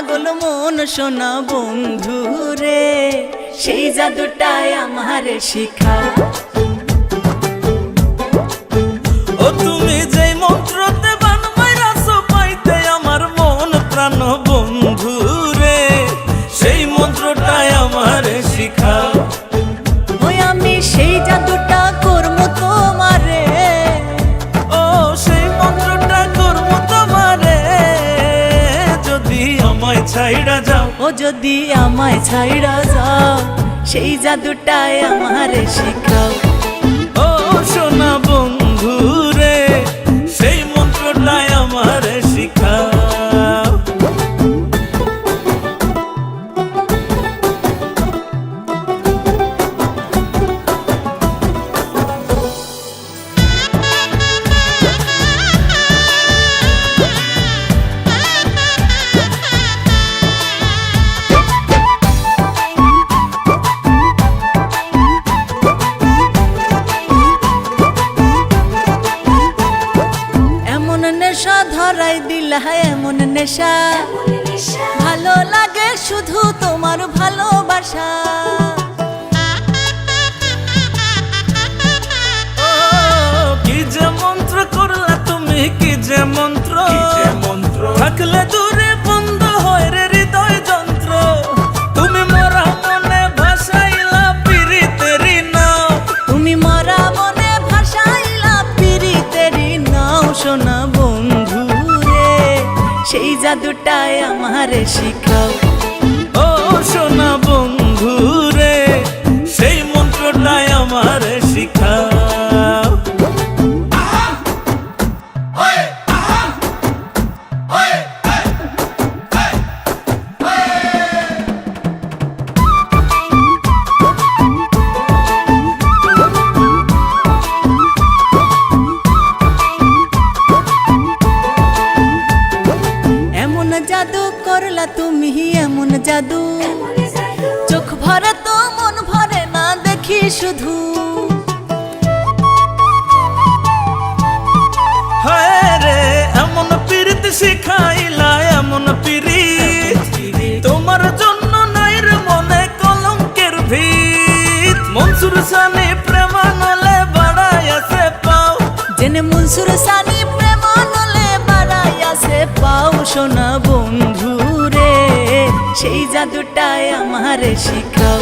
পাগল মন সোনা বন্ধু রে, সেই জাদুটাই আমারে শিখাও। ও তুমি যে মন্ত্রতে বান মাইরাছো পাইতে আমার মন প্রাণ বন্ধু রে, সেই মন্ত্রটাই আমারে শিখাও। ওই আমি সেই জাদুটা করবো তোমারে, ও সেই মন্ত্রটা করবো তোমারে, যদি আমায় ছাইড়া যাও। ও যদি আমায় ছাইড়া যাও, সেই জাদুটাই আমারে শিখাও। ও সোনা বন্ধু রে, সেই মন্ত্রটাই আমারে শিখাও। নেশা ধরাই দিলা এমন নেশা, ভালো লাগে শুধু তোমার ভালোবাসা। কি যে মন্ত্র করলা তুমি, কি যে মন্ত্র থাকলে দূরে বন্ধ হয় রে হৃদয় যন্ত্র। তুমি মরা মনে ভাসাইলা পিরিতেরি নাও, তুমি মরা মনে ভাসাইলা পিরিতেরি নাও। সোনা বন্ধু রে, সেই জাদুটাই আমারে শিখাও। ও সোনা বন্ধু রে, সেই মন্ত্রটাই আমারে শিখাও। জাদু করলা তুমি এমন জাদু, চোখ ভরে তো মন ভরে না দেখি শুধু। হায় রে এমন পীড়িত শিখাইলা, এমন পীড়িত তোমার জন্য নাই রে মনে কলঙ্কের ভিত। মনসুর সানি প্রেমানলে বাড়াই আছে পাও, জেনে মনসুর সানি প্রেমানলে বাড়াই আছে পাও। সোনা বন্ধু রে, সেই জাদুটাই আমারে শিখাও।